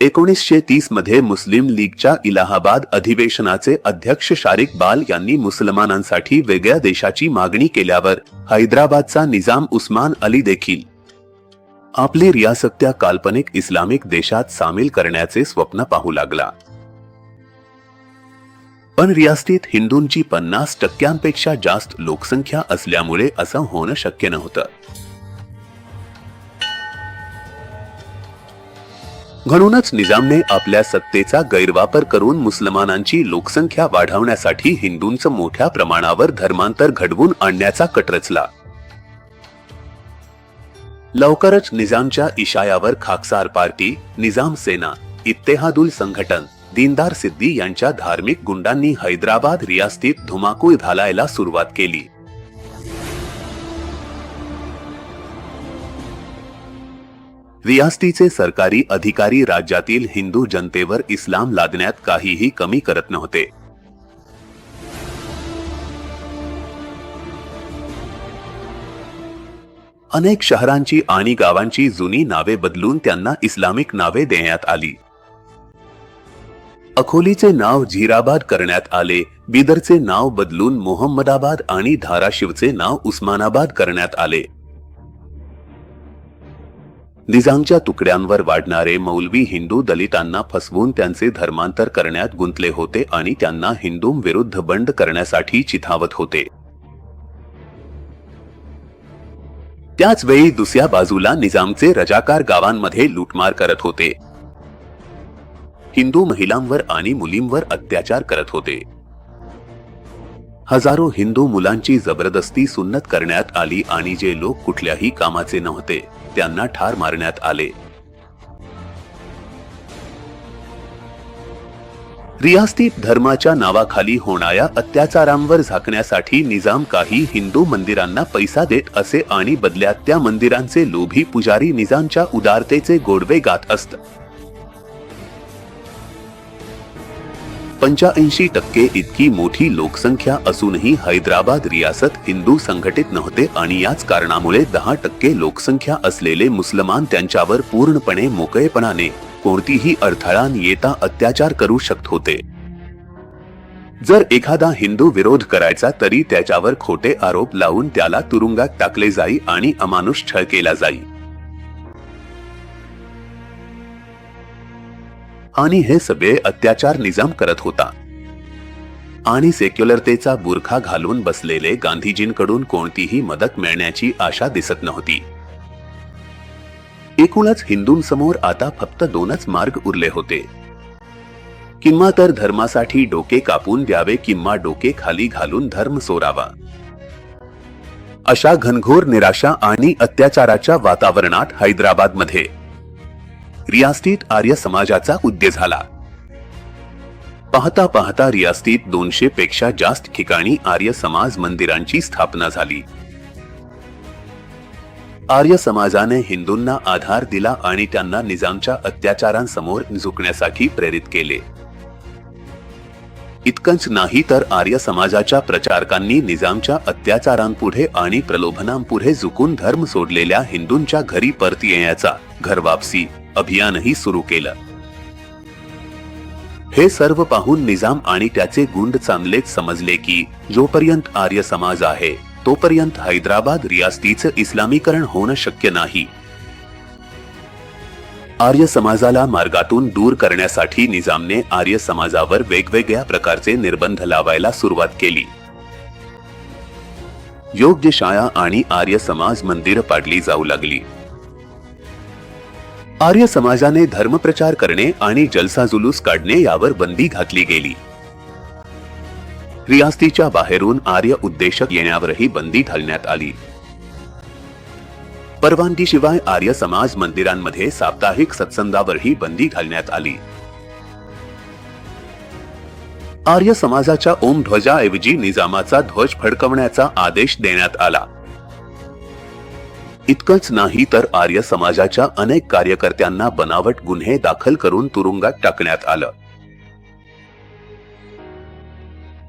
1930 मध्ये मुस्लिम लीगच्या इलाहाबाद अधिवेशनाचे अध्यक्ष शारिक बाल यांनी मुसलमानांसाठी वेगळ्या देशाची मागणी केल्यावर हैदराबादचा निजाम उस्मान अली देखील आपली रियासत त्या काल्पनिक इस्लामिक देशात सामील करण्याचे स्वप्न पाहू लागला. पण रियासतीत हिंदूंची 50% जास्त लोकसंख्या असल्यामुळे असं होणं शक्य नव्हतं. म्हणूनच निजामने आपल्या सत्तेचा गैरवापर करून मुसलमानांची लोकसंख्या वाढवण्यासाठी हिंदूंचं मोठ्या प्रमाणावर धर्मांतर घडवून आणण्याचा कट रचला. लवकरच निजामच्या इशायावर खाकसार पार्टी, निजाम सेना, इत्तेहादुल संघटन, दीनदार सिद्दी यांच्या धार्मिक गुंडांनी हैदराबाद रियासतीत धुमाकूळ घालायला सुरुवात केली. रियासतीचे सरकारी अधिकारी राज्यातील हिंदू जनतेवर इस्लाम लादण्यात काहीही कमी करत नव्हते. अनेक शहरांची आणि गावांची जुनी नावे बदलून त्यांना इस्लामिक नावे देण्यात आली. अकोलीचे नाव झिराबाद करण्यात आले, बिदरचे नाव बदलून मोहम्मदाबाद आणि धाराशिवचे नाव उस्मानाबाद करण्यात आले. निजामच्या तुकड्यांवर वाढणारे मौलवी हिंदू दलितांना फसवून त्यांचे धर्मांतर करण्यात गुंतले होते आणि त्यांना हिंदूंविरुद्ध बंड करण्यासाठी चिथावत होते. त्याच वेळी दुसऱ्या बाजूला निजामचे रजाकार गावांमध्ये लूटमार करत होते. हिंदू महिलांवर आणि मुलींवर अत्याचार करत होते. हजारो हिंदू मुलांची जबरदस्ती सुन्नत करण्यात आली आणि जे लोक कुठल्याही कामाचे नव्हते त्यांना ठार मारण्यात आले. रियासतीत धर्माच्या नावाखाली होणाऱ्या अत्याचारांवर झाकण्यासाठी निजाम काही हिंदू मंदिरांना पैसा देत असे आणि बदल्यात त्या मंदिरांचे लोभी पुजारी निजामच्या उदारतेचे गोडवे गात असत. 85% इतकी मोठी लोकसंख्या असूनही हैदराबाद रियासत हिंदू संघटित नव्हते आणि याच कारणामुळे 10% लोकसंख्या असलेले मुसलमान त्यांच्यावर पूर्णपणे मोकळेपणाने कोणतीही अडथळा न येता अत्याचार करू शकत होते. जर एखादा हिंदू विरोध करायचा तरी त्याच्यावर खोटे आरोप लावून त्याला तुरुंगात टाकले जाई आणि अमानुष छळ केला जाई. आणि हे सगळे अत्याचार निजाम करत होता. आणि सेक्युलरतेचा बुरखा घालून बसलेले गांधीजींकडून कोणतीही मदत मिळण्याची आशा दिसत नव्हती. एकूणच हिंदूंसमोर आता फक्त 2च मार्ग उरले होते. किंवा तर धर्मासाठी डोके कापून द्यावे किंवा डोके खाली घालून धर्म सोरावा. अशा घनघोर निराशा आणि अत्याचाराच्या वातावरणात हैदराबादमध्ये रियासतीत आर्य समाजाचा उदय झाला. पाहता पाहता रियासतीत 200 पेक्षा जास्त ठिकाणी आर्य समाज मंदिरांची स्थापना झाली. आर्य समाजाने हिंदूंना आधार दिला आणि त्यांना निजामच्या अत्याचारांसमोर झुकण्यासाठी प्रेरित केले. इतकंच नाही तर आर्य समाजाच्या प्रचारकांनी निजामच्या अत्याचारांपुढे आणि प्रलोभनांपुढे झुकून धर्म सोडलेल्या हिंदूंच्या घरी परत येण्याचा घरवापसी अभियानही सुरू केलं. हे सर्व पाहून निजाम आणि त्याचे गुंड चांगलेच समजले की जोपर्यंत आर्य समाज आहे तोपर्यंत हैदराबाद रियासतीचं इस्लामीकरण होणं शक्य नाही. आर्य समाजाला मार्गातून दूर करण्यासाठी निजामने आर्य समाजावर वेगवेगळ्या प्रकारचे निर्बंध लावायला सुरुवात केली. योग्य शाळा आणि आर्य समाज मंदिरं पाडली जाऊ लागली. आर्य समाजाने धर्मप्रचार करणे आणि जलसा जुलूस काढणे यावर बंदी घातली गेली. रियासतीच्या बाहेरून आर्य उद्देशक येण्यावरही बंदी घालण्यात आली. परवानगीशिवाय आर्य समाज मंदिरांमध्ये साप्ताहिक सत्संगावरही बंदी घालण्यात आली. आर्य समाजाच्या ओम ध्वजाऐवजी निजामाचा ध्वज फडकवण्याचा आदेश देण्यात आला. इतकंच नाही तर आर्य समाजाच्या अनेक कार्यकर्त्यांना बनावट गुन्हे दाखल करून तुरुंगात टाकण्यात आलं.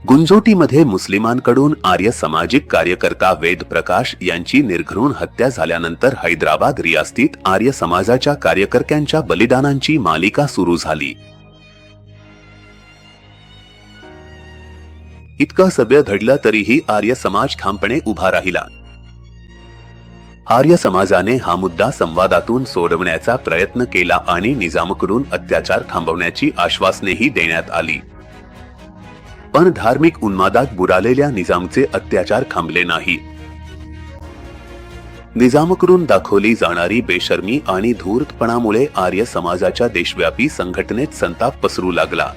गुंजोटीमध्ये मुस्लिमांकडून आर्य सामाजिक कार्यकर्ता वेद प्रकाश यांची निर्घृण हत्या झाल्यानंतर हैदराबाद रियासतीत आर्य समाजाच्या कार्यकर्त्यांच्या बलिदानांची मालिका सुरू झाली. इतकं सगळं घडलं तरीही आर्य समाज ठामपणे उभा राहिला. आर्य समाजाने हा मुद्दा संवादातून सोडवण्याचा प्रयत्न केला आणि निजामकडून अत्याचार थांबवण्याची आश्वासनेही देण्यात आली. पण धार्मिक उन्मादात बुडालेल्या निजामचे अत्याचार थांबले नाही. निजामकडून दाखवली जाणारी बेशर्मी आणि धूर्तपणामुळे आर्य समाजाच्या देशव्यापी संघटनेत संताप पसरू लागला.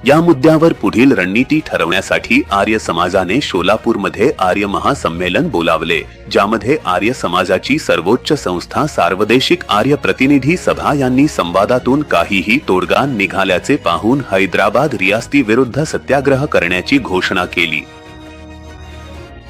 या मुद्द्यावर पुढील रणनीती ठरवण्यासाठी आर्य समाजाने सोलापूरमध्ये आर्य महासंमेलन बोलावले, ज्यामध्ये आर्य समाजाची सर्वोच्च संस्था सार्वदेशिक आर्य प्रतिनिधी सभा यांनी संवादातून काहीही तोडगा निघाल्याचे पाहून हैदराबाद रियासती विरुद्ध सत्याग्रह करण्याची घोषणा केली.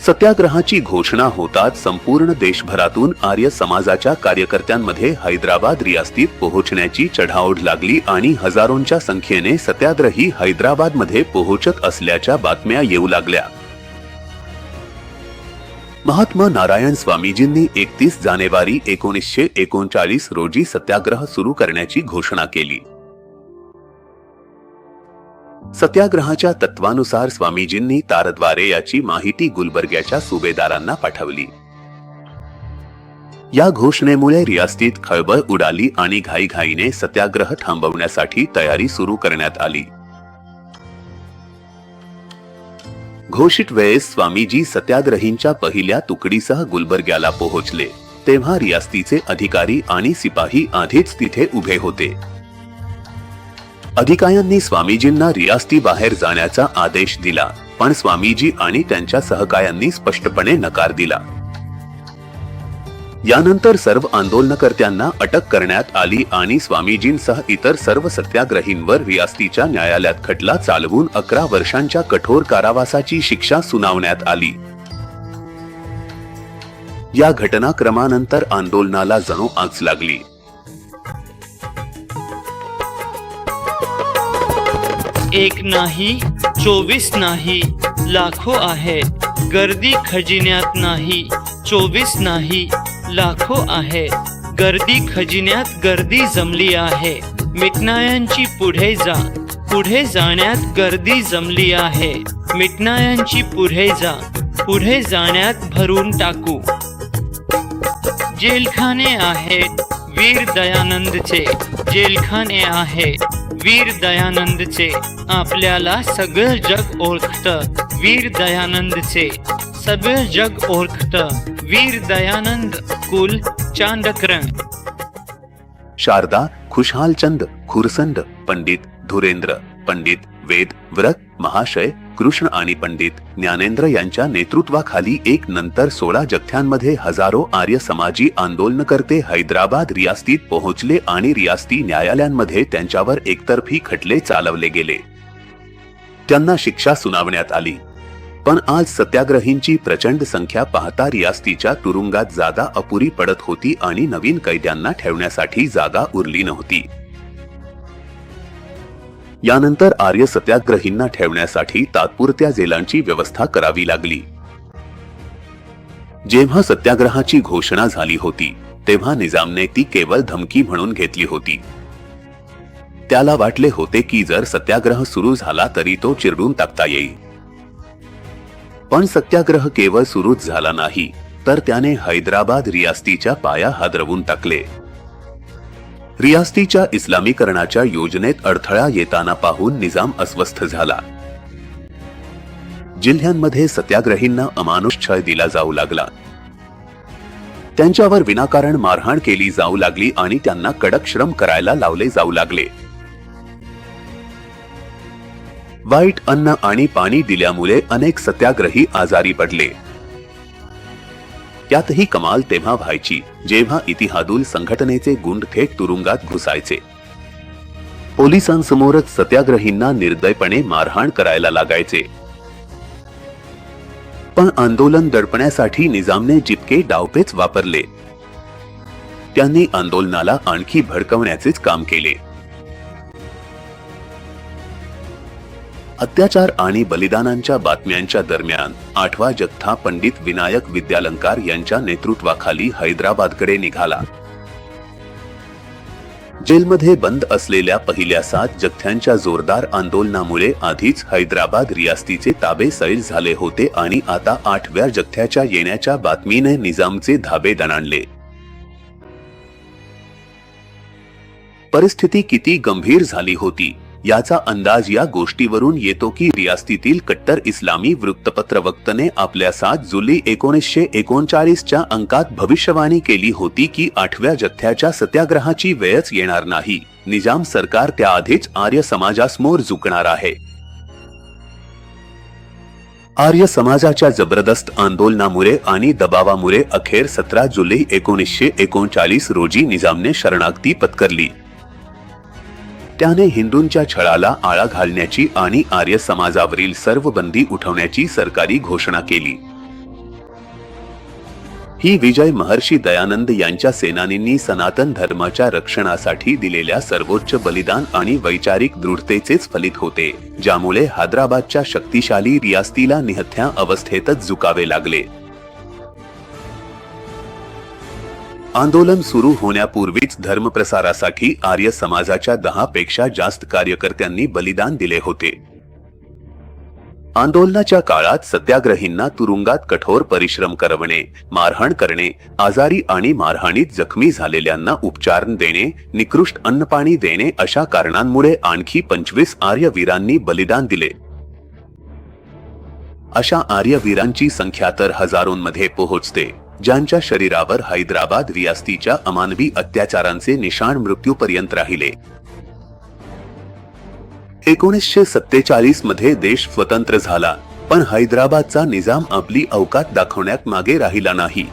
सत्याग्रहाची घोषणा होताच संपूर्ण देशभरातून आर्य समाजाच्या कार्यकर्त्यांमध्ये हैदराबाद रियासतीत पोहोचण्याची चढाओढ लागली आणि हजारोंच्या संख्येने सत्याग्रही हैदराबादमध्ये पोहोचत असल्याच्या बातम्या येऊ लागल्या. महात्मा नारायण स्वामीजींनी 31 जानेवारी 1939 रोजी सत्याग्रह सुरू करण्याची घोषणा केली. सत्याग्रहाच्या तत्वानुसार स्वामीजींनी तारद्वारे याची माहिती गुलबर्ग्याच्या सुभेदारांना पाठवली. या घोषणेमुळे रियासतीत खळबळ उडाली आणि घाईघाईने सत्याग्रह थांबवण्यासाठी तयारी सुरू करण्यात आली. घोषित वेळेस स्वामीजी सत्याग्रहींच्या पहिल्या तुकडीसह गुलबर्ग्याला पोहोचले तेव्हा रियासतीचे अधिकारी आणि सिपाही आधीच तिथे उभे होते. अधिकाऱ्यांनी स्वामीजींना रियासती बाहेर जाण्याचा आदेश दिला, पण स्वामीजी आणि त्यांच्या सहकायांनी स्पष्टपणे नकार दिला. यानंतर सर्व आंदोलनकर्त्यांना अटक करण्यात आली आणि स्वामीजींसह इतर सर्व सत्याग्रहींवर रियासतीच्या न्यायालयात खटला चालवून 11 वर्षांच्या कठोर कारावासाची शिक्षा सुनावण्यात आली. या घटनाक्रमानंतर आंदोलनाला जणू आग लागली. एक नाही 24 नाही लाखो आहे गर्दी खजिन्यात नाही 24 नाही लाखो आहे गर्दी खजिन्यात गर्दी जमली आहे मिटणायांची पुढे जाण्यात गर्दी जमली आहे मिटणायांची पुढे जाण्यात भरून टाकू. जेलखाने आहेत वीर दयानंदचे जेलखाने आहेत वीर दयानंदचे आपल्याला सगळं जग ओळखतं वीर दयानंदचे सगळं जग ओळखतं वीर दयानंद कुल चांदक्रम. शारदा, खुशहालचंद, खुरसंड, पंडित धुरेंद्र, पंडित वेद व्रत महाशय, कृष्ण आणि पंडित ज्ञानेंद्र यांच्या नेतृत्वाखाली एक नंतर 16 जथ्यांमध्ये हजारो आर्य समाजी आंदोलनकर्ते हैदराबाद रियासतीत पोहोचले आणि रियासती न्यायालयांमध्ये त्यांच्यावर एकतर्फी खटले चालवले गेले. त्यांना शिक्षा सुनावण्यात आली. पण आज सत्याग्रहींची प्रचंड संख्या पाहता रियासतीच्या तुरुंगात जागा अपुरी पडत होती आणि नवीन कैद्यांना ठेवण्यासाठी जागा उरली नव्हती. यानंतर आर्य सत्याग्रहींना ठेवण्यासाठी तात्पुरत्या जेलांची व्यवस्था करावी लागली. जेव्हा सत्याग्रहाची घोषणा झाली होती तेव्हा निजामने ती केवळ धमकी म्हणून घेतली होती. त्याला वाटले होते की जर सत्याग्रह सुरू झाला तरी तो चिरडून टाकता येईल. पण सत्याग्रह केवळ सुरूच झाला नाही तर त्याने हैदराबाद रियासतीच्या पाया हादरवून टाकले. रियासतीच्या इस्लामीकरणाच्या योजनेत अडथळा येताना पाहून निजाम अस्वस्थ झाला. जिल्ह्यांमध्ये सत्याग्रहींना अमानुष छळ दिला जाऊ लागला. त्यांच्यावर विनाकारण मारहाण केली जाऊ लागली आणि त्यांना कडक श्रम करायला लावले जाऊ लागले. वाईट अन्न आणि पाणी दिल्यामुळे अनेक सत्याग्रही आजारी पडले. यातही कमाल तेव्हा व्हायची जेव्हा इतिहादुल संघटनेचे गुंड थेट तुरुंगात घुसायचे. पोलिसांसमोरच सत्याग्रहींना निर्दयपणे मारहाण करायला लागायचे. पण आंदोलन दडपण्यासाठी निजामने जितके डावपेच वापरले त्यांनी आंदोलनाला आणखी भडकवण्याचेच काम केले. अत्याचार आणि बलिदानांच्या बातम्यांच्या दरम्यान 8वा जथ्था पंडित विनायक विद्यालंकार यांच्या नेतृत्वाखाली हैदराबादकडे निघाला. जेलमध्ये बंद असलेल्या पहिल्या 7 जथ्यांच्या जोरदार आंदोलनामुळे आधीच हैदराबाद रियासतीचे ताबे सैल झाले होते आणि आता 8व्या जथ्याच्या येण्याच्या बातमीने निजामचे धाबे दणाणले. परिस्थिती किती गंभीर झाली होती याचा अंदाज या गोष्टीवरून येतो की रियासतीतील कट्टर इस्लामी वृत्तपत्र वक्तने आपल्या 7 जुलै 1939च्या अंकात भविष्यवाणी केली होती की 8व्या जथ्याच्या सत्याग्रहाची वेळच येणार नाही. निजाम सरकार त्याआधीच आर्य समाजासमोर झुकणार आहे. आर्य समाजाच्या जबरदस्त आंदोलनामुळे आणि दबावामुळे अखेर 17 जुलै 1939 रोजी निजामने शरणागती पत्करली. त्याने हिंदूंच्या छळाला आळा घालण्याची आणि आर्य समाजावरील सर्व बंदी उठवण्याची सरकारी घोषणा केली. ही विजय महर्षी दयानंद यांच्या सेनानींनी सनातन धर्माच्या रक्षणासाठी दिलेल्या सर्वोच्च बलिदान आणि वैचारिक दृढतेचेच फलित होते, ज्यामुळे हैदराबादच्या शक्तिशाली रियासतीला निहत्या अवस्थेतच झुकावे लागले. आंदोलन सुरू होण्यापूर्वीच धर्मप्रसारासाठी आर्य समाजाच्या 10 पेक्षा जास्त कार्यकर्त्यांनी बलिदान दिले होते. आंदोलनाच्या काळात सत्याग्रहींना तुरुंगात कठोर परिश्रम करवणे, मारहाण करणे, आजारी आणि मारहाणीत जखमी झालेल्यांना उपचार देणे, निकृष्ट अन्नपाणी देणे अशा कारणांमुळे आणखी 25 आर्य वीरांनी बलिदान दिले. अशा आर्य वीरांची संख्या तर हजारोंमध्ये पोहोचते, ज्यांच्या शरीरावर हैदराबाद रियासतीच्या अमानवी अत्याचारांचे निशाण मृत्यूपर्यंत राहिले. 1947 मध्ये देश स्वतंत्र झाला, पण हैदराबादचा निजाम आपली औकात दाखवण्यात मागे राहिला नाही.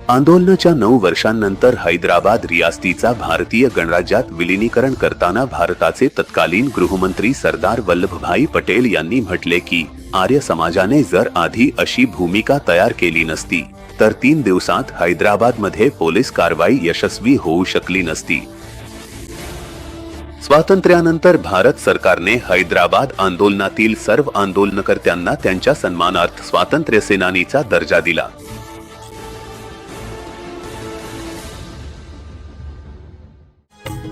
आंदोलनाच्या 9 वर्षांनंतर हैदराबाद रियासतीचा भारतीय गणराज्यात विलीनीकरण करताना भारताचे तत्कालीन गृहमंत्री सरदार वल्लभभाई पटेल यांनी म्हटले की आर्य समाजाने जर आधी अशी भूमिका तयार केली नसती तर 3 दिवसात हैदराबादमध्ये पोलीस कारवाई यशस्वी होऊ शकली नसती. स्वातंत्र्यानंतर भारत सरकारने हैदराबाद आंदोलनातील सर्व आंदोलनकर्त्यांना त्यांच्या सन्मानार्थ स्वातंत्र्य सेनानीचा दर्जा दिला.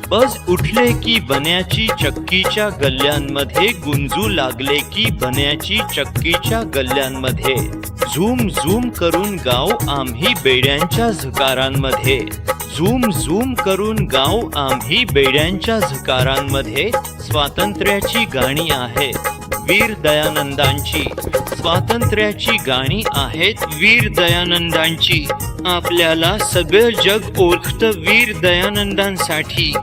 बज उठले की बन्याची चक्कीच्या गल्ल्यांमध्ये गुंजू लागले की बन्याची चक्कीच्या गल्ल्यांमध्ये झूम झूम करून गाव आम्ही बेड्यांच्या झकारांमध्ये झूम झूम करून गाव आम्ही बेड्यांच्या झकारांमध्ये स्वातंत्र्याची गाणी आहेत वीर दयानंदांची स्वातंत्र्याची गाणी आहेत वीर दयानंदांची आपल्याला सगळं जग ओळखतं वीर दयानंदांसाठी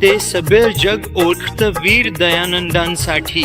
ते सगळं जग ओळखतं वीर दयानंदांसाठी